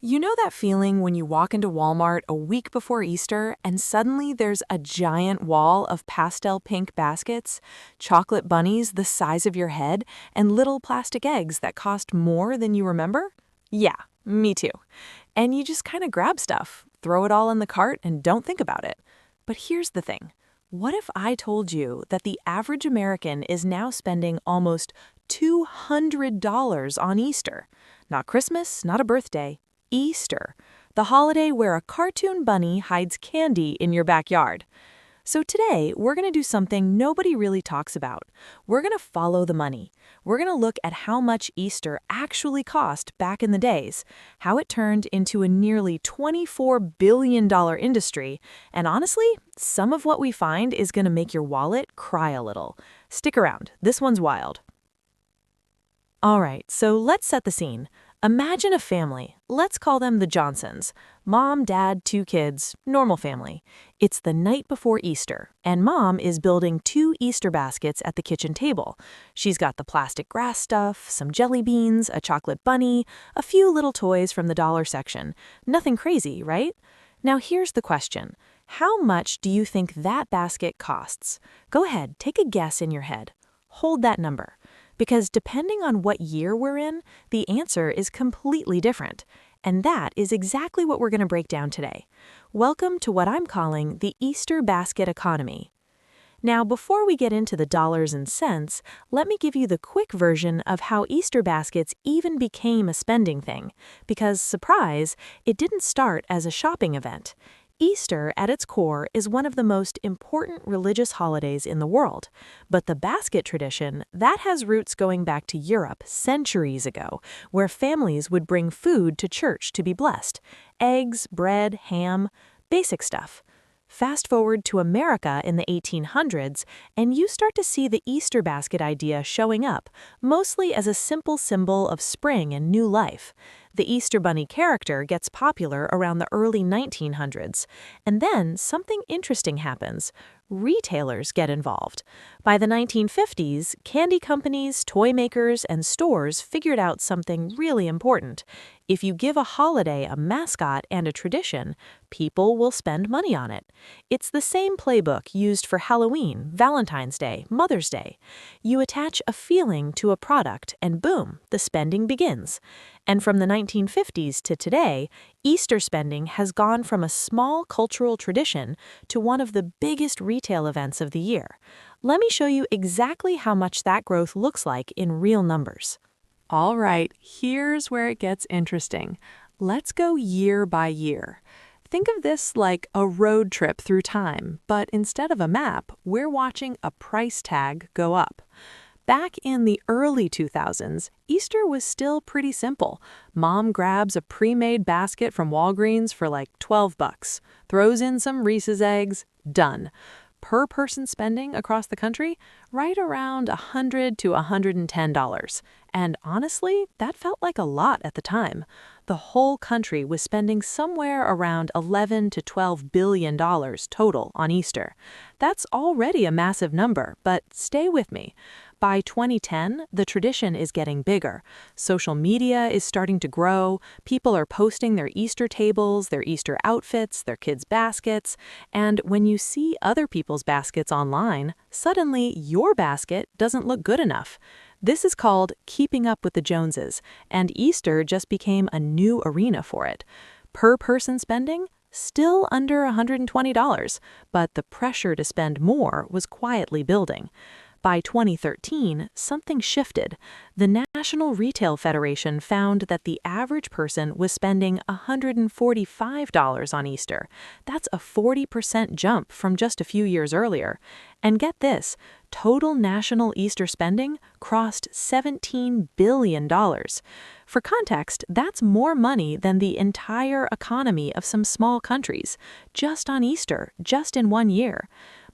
You know that feeling when you walk into Walmart a week before Easter and suddenly there's a giant wall of pastel pink baskets, chocolate bunnies the size of your head, and little plastic eggs that cost more than you remember? Yeah, me too. And you just kind of grab stuff, throw it all in the cart, and don't think about it. But here's the thing. What if I told you that the average American is now spending almost $200 on Easter? Not Christmas, not a birthday. Easter, the holiday where a cartoon bunny hides candy in your backyard. So today, we're going to do something nobody really talks about. We're going to follow the money. We're going to look at how much Easter actually cost back in the days, how it turned into a nearly $24 billion industry, and honestly, some of what we find is going to make your wallet cry a little. Stick around, this one's wild. All right, so let's set the scene. Imagine a family. Let's call them the Johnsons. Mom, dad, two kids, normal family. It's the night before Easter, and Mom is building two Easter baskets at the kitchen table. She's got the plastic grass stuff, some jelly beans, a chocolate bunny, a few little toys from the dollar section. Nothing crazy, right? Now here's the question. How much do you think that basket costs? Go ahead, take a guess in your head. Hold that number. Because depending on what year we're in, the answer is completely different. And that is exactly what we're going to break down today. Welcome to what I'm calling the Easter basket economy. Now, before we get into the dollars and cents, let me give you the quick version of how Easter baskets even became a spending thing. Because, surprise, it didn't start as a shopping event. Easter, at its core, is one of the most important religious holidays in the world. But the basket tradition, that has roots going back to Europe centuries ago, where families would bring food to church to be blessed. Eggs, bread, ham, basic stuff. Fast forward to America in the 1800s, and you start to see the Easter basket idea showing up, mostly as a simple symbol of spring and new life. The Easter Bunny character gets popular around the early 1900s, and then something interesting happens. Retailers get involved. By the 1950s, candy companies, toy makers, and stores figured out something really important. If you give a holiday a mascot and a tradition, people will spend money on it. It's the same playbook used for Halloween, Valentine's Day, Mother's Day. You attach a feeling to a product, and boom, the spending begins. And from the 1950s to today, Easter spending has gone from a small cultural tradition to one of the biggest retail events of the year. Let me show you exactly how much that growth looks like in real numbers. All right, here's where it gets interesting. Let's go year by year. Think of this like a road trip through time, but instead of a map, we're watching a price tag go up. Back in the early 2000s, Easter was still pretty simple. Mom grabs a pre-made basket from Walgreens for like $12, throws in some Reese's eggs, done. Per person spending across the country, right around $100 to $110. And honestly, that felt like a lot at the time. The whole country was spending somewhere around $11 to $12 billion total on Easter. That's already a massive number, but stay with me. By 2010, the tradition is getting bigger. Social media is starting to grow. People are posting their Easter tables, their Easter outfits, their kids' baskets. And when you see other people's baskets online, suddenly your basket doesn't look good enough. This is called keeping up with the Joneses, and Easter just became a new arena for it. Per person spending? Still under $120, but the pressure to spend more was quietly building. By 2013, something shifted. The National Retail Federation found that the average person was spending $145 on Easter. That's a 40% jump from just a few years earlier. And get this, total national Easter spending crossed $17 billion. For context, that's more money than the entire economy of some small countries, just on Easter, just in one year.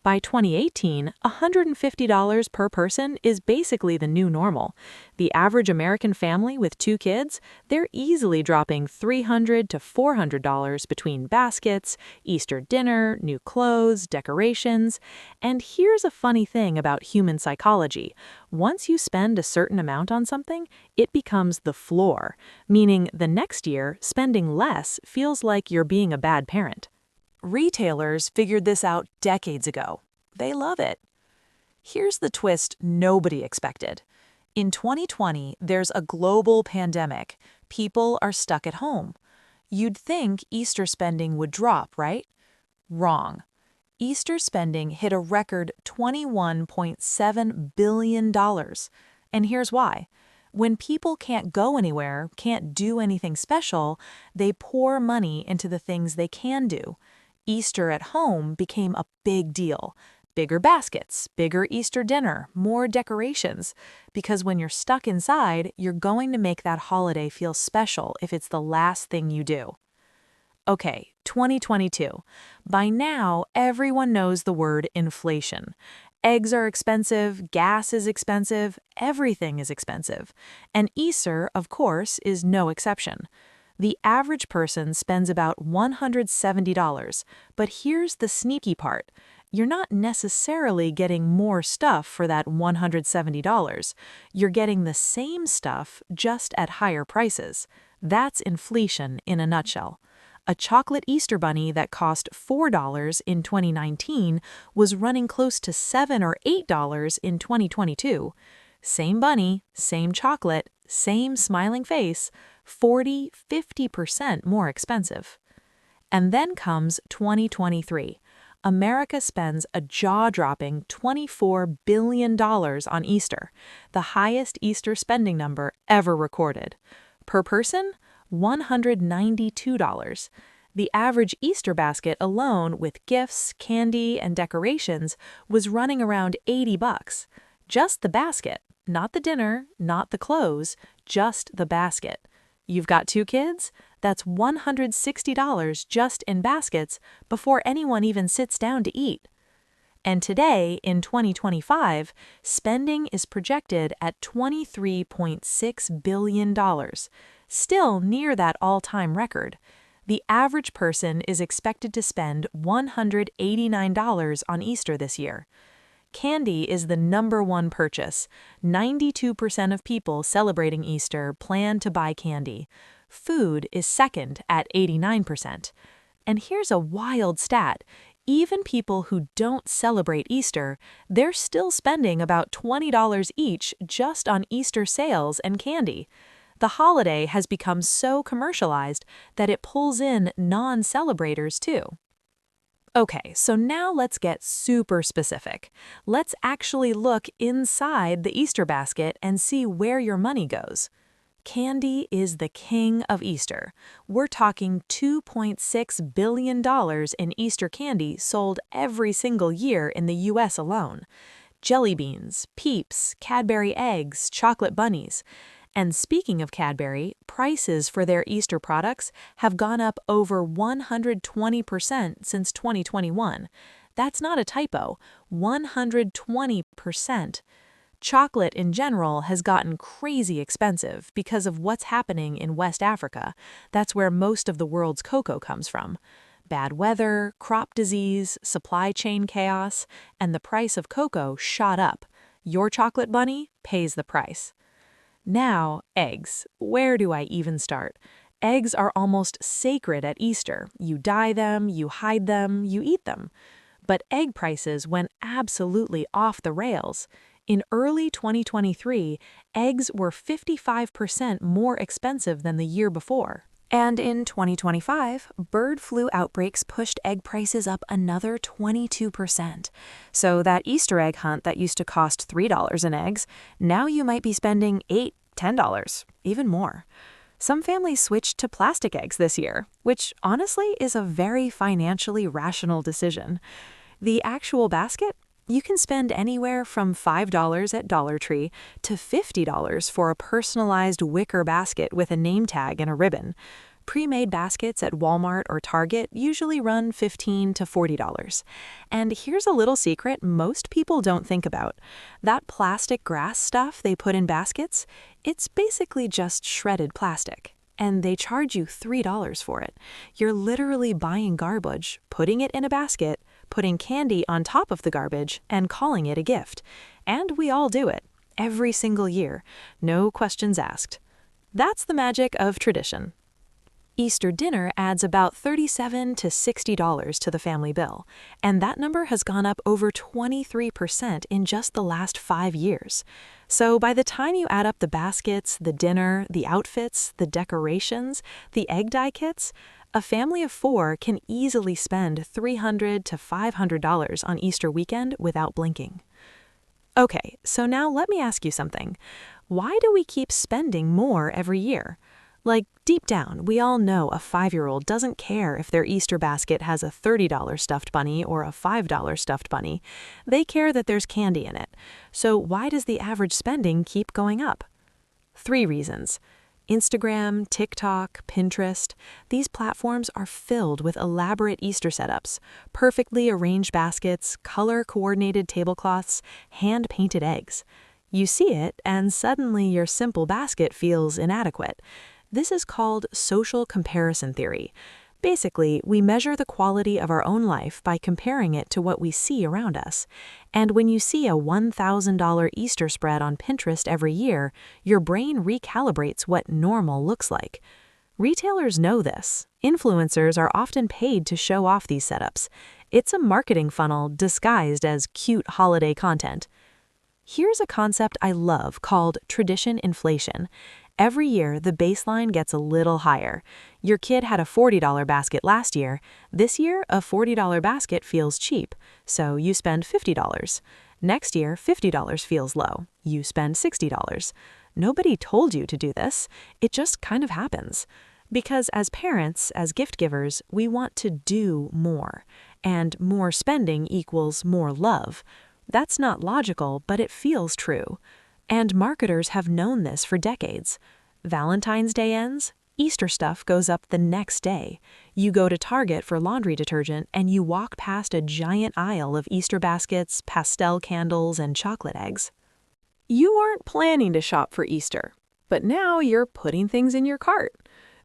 By 2018, $150 per person is basically the new normal. The average American family with 2 kids, they're easily dropping $300 to $400 between baskets, Easter dinner, new clothes, decorations. And here's a funny thing about human psychology. Once you spend a certain amount on something, it becomes the floor, meaning the next year, spending less feels like you're being a bad parent. Retailers figured this out decades ago. They love it. Here's the twist nobody expected. In 2020, there's a global pandemic. People are stuck at home. You'd think Easter spending would drop, right? Wrong. Easter spending hit a record $21.7 billion. And here's why. When people can't go anywhere, can't do anything special, they pour money into the things they can do. Easter at home became a big deal. Bigger baskets, bigger Easter dinner, more decorations. Because when you're stuck inside, you're going to make that holiday feel special if it's the last thing you do. Okay, 2022. By now, everyone knows the word inflation. Eggs are expensive, gas is expensive, everything is expensive. And Easter, of course, is no exception. The average person spends about $170, but here's the sneaky part. You're not necessarily getting more stuff for that $170. You're getting the same stuff, just at higher prices. That's inflation in a nutshell. A chocolate Easter bunny that cost $4 in 2019 was running close to $7 or $8 in 2022. Same bunny, same chocolate, same smiling face, 40–50% more expensive. And then comes 2023. America spends a jaw-dropping $24 billion on Easter, the highest Easter spending number ever recorded. Per person, $192. The average Easter basket alone with gifts, candy, and decorations was running around $80. Just the basket, not the dinner, not the clothes, just the basket. You've got 2 kids? That's $160 just in baskets before anyone even sits down to eat. And today, in 2025, spending is projected at $23.6 billion, still near that all-time record. The average person is expected to spend $189 on Easter this year. Candy is the #1 purchase. 92% of people celebrating Easter plan to buy candy. Food is second at 89%. And here's a wild stat. Even people who don't celebrate Easter, they're still spending about $20 each just on Easter sales and candy. The holiday has become so commercialized that it pulls in non-celebrators too. Okay, so now let's get super specific. Let's actually look inside the Easter basket and see where your money goes. Candy is the king of Easter. We're talking $2.6 billion in Easter candy sold every single year in the US alone. Jelly beans, Peeps, Cadbury eggs, chocolate bunnies. And speaking of Cadbury, prices for their Easter products have gone up over 120% since 2021. That's not a typo, 120%. Chocolate in general has gotten crazy expensive because of what's happening in West Africa. That's where most of the world's cocoa comes from. Bad weather, crop disease, supply chain chaos, and the price of cocoa shot up. Your chocolate bunny pays the price. Now, eggs. Where do I even start? Eggs are almost sacred at Easter. You dye them, you hide them, you eat them. But egg prices went absolutely off the rails. In early 2023, eggs were 55% more expensive than the year before. And in 2025, bird flu outbreaks pushed egg prices up another 22%. So that Easter egg hunt that used to cost $3 in eggs, now you might be spending $8, $10, even more. Some families switched to plastic eggs this year, which honestly is a very financially rational decision. The actual basket? You can spend anywhere from $5 at Dollar Tree to $50 for a personalized wicker basket with a name tag and a ribbon. Pre-made baskets at Walmart or Target usually run $15 to $40. And here's a little secret most people don't think about. That plastic grass stuff they put in baskets, it's basically just shredded plastic. And they charge you $3 for it. You're literally buying garbage, putting it in a basket, putting candy on top of the garbage, and calling it a gift. And we all do it, every single year. No questions asked. That's the magic of tradition. Easter dinner adds about $37 to $60 to the family bill, and that number has gone up over 23% in just the last 5 years. So by the time you add up the baskets, the dinner, the outfits, the decorations, the egg dye kits, a family of 4 can easily spend $300 to $500 on Easter weekend without blinking. Okay, so now let me ask you something. Why do we keep spending more every year? Like, deep down, we all know a 5-year-old doesn't care if their Easter basket has a $30 stuffed bunny or a $5 stuffed bunny. They care that there's candy in it. So why does the average spending keep going up? 3 reasons. Instagram, TikTok, Pinterest, these platforms are filled with elaborate Easter setups, perfectly arranged baskets, color-coordinated tablecloths, hand-painted eggs. You see it, and suddenly your simple basket feels inadequate. This is called social comparison theory. Basically, we measure the quality of our own life by comparing it to what we see around us. And when you see a $1,000 Easter spread on Pinterest every year, your brain recalibrates what normal looks like. Retailers know this. Influencers are often paid to show off these setups. It's a marketing funnel disguised as cute holiday content. Here's a concept I love called tradition inflation. Every year, the baseline gets a little higher. Your kid had a $40 basket last year. This year, a $40 basket feels cheap, so you spend $50. Next year, $50 feels low. You spend $60. Nobody told you to do this. It just kind of happens. Because as parents, as gift givers, we want to do more. And more spending equals more love. That's not logical, but it feels true. And marketers have known this for decades. Valentine's Day ends, Easter stuff goes up the next day. You go to Target for laundry detergent and you walk past a giant aisle of Easter baskets, pastel candles, and chocolate eggs. You aren't planning to shop for Easter, but now you're putting things in your cart.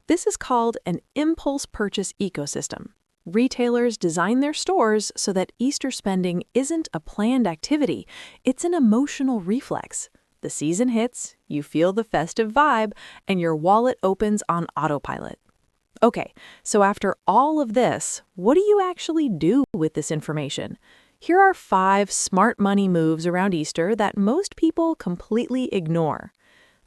This is called an impulse purchase ecosystem. Retailers design their stores so that Easter spending isn't a planned activity, it's an emotional reflex. The season hits, you feel the festive vibe, and your wallet opens on autopilot. Okay, so after all of this, what do you actually do with this information? Here are 5 smart money moves around Easter that most people completely ignore.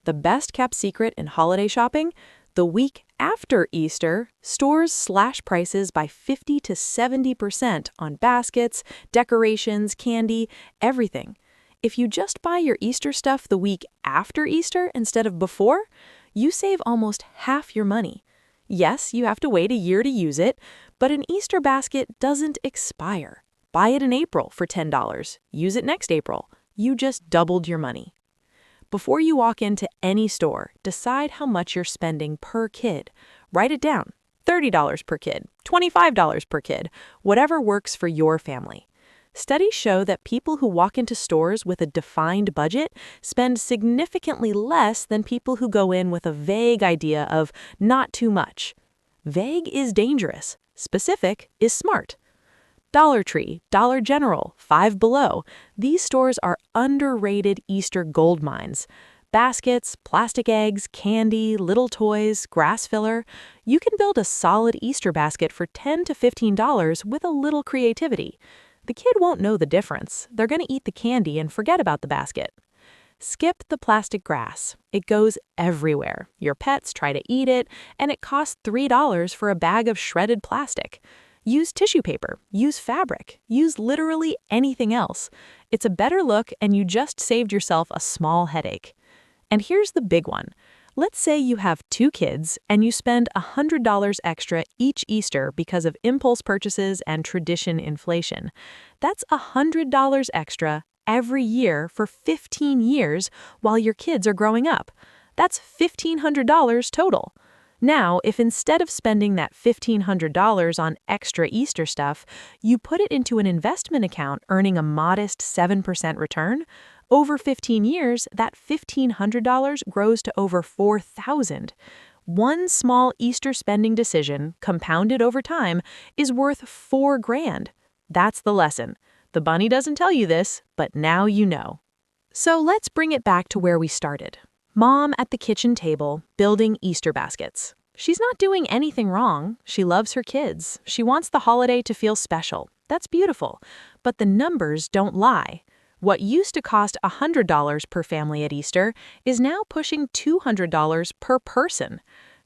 The best kept secret in holiday shopping? The week after Easter, stores slash prices by 50 to 70% on baskets, decorations, candy, everything. If you just buy your Easter stuff the week after Easter instead of before, you save almost half your money. Yes, you have to wait a year to use it, but an Easter basket doesn't expire. Buy it in April for $10. Use it next April. You just doubled your money. Before you walk into any store, decide how much you're spending per kid. Write it down. $30 per kid, $25 per kid, whatever works for your family. Studies show that people who walk into stores with a defined budget spend significantly less than people who go in with a vague idea of not too much. Vague is dangerous. Specific is smart. Dollar Tree, Dollar General, Five Below. These stores are underrated Easter gold mines. Baskets, plastic eggs, candy, little toys, grass filler. You can build a solid Easter basket for $10 to $15 with a little creativity. The kid won't know the difference. They're going to eat the candy and forget about the basket. Skip the plastic grass. It goes everywhere. Your pets try to eat it, and it costs $3 for a bag of shredded plastic. Use tissue paper, use fabric, use literally anything else. It's a better look, and you just saved yourself a small headache. And here's the big one. Let's say you have 2 kids and you spend $100 extra each Easter because of impulse purchases and tradition inflation. That's $100 extra every year for 15 years while your kids are growing up. That's $1,500 total. Now, if instead of spending that $1,500 on extra Easter stuff, you put it into an investment account earning a modest 7% return, over 15 years, that $1,500 grows to over $4,000. One small Easter spending decision, compounded over time, is worth $4,000. That's the lesson. The bunny doesn't tell you this, but now you know. So let's bring it back to where we started. Mom at the kitchen table, building Easter baskets. She's not doing anything wrong. She loves her kids. She wants the holiday to feel special. That's beautiful. But the numbers don't lie. What used to cost $100 per family at Easter is now pushing $200 per person.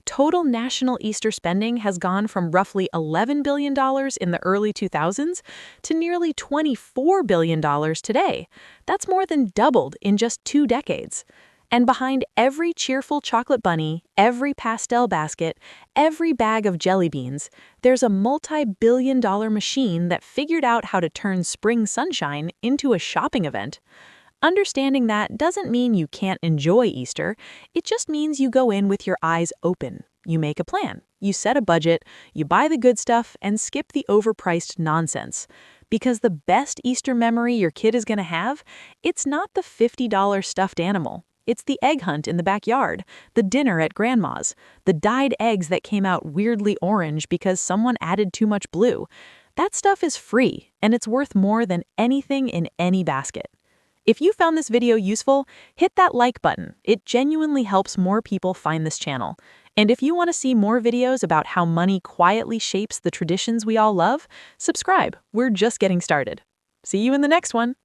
Total national Easter spending has gone from roughly $11 billion in the early 2000s to nearly $24 billion today. That's more than doubled in just 2 decades. And behind every cheerful chocolate bunny, every pastel basket, every bag of jelly beans, there's a multi-billion-dollar machine that figured out how to turn spring sunshine into a shopping event. Understanding that doesn't mean you can't enjoy Easter. It just means you go in with your eyes open. You make a plan. You set a budget. You buy the good stuff and skip the overpriced nonsense. Because the best Easter memory your kid is going to have, it's not the $50 stuffed animal. It's the egg hunt in the backyard, the dinner at grandma's, the dyed eggs that came out weirdly orange because someone added too much blue. That stuff is free, and it's worth more than anything in any basket. If you found this video useful, hit that like button. It genuinely helps more people find this channel. And if you want to see more videos about how money quietly shapes the traditions we all love, subscribe. We're just getting started. See you in the next one.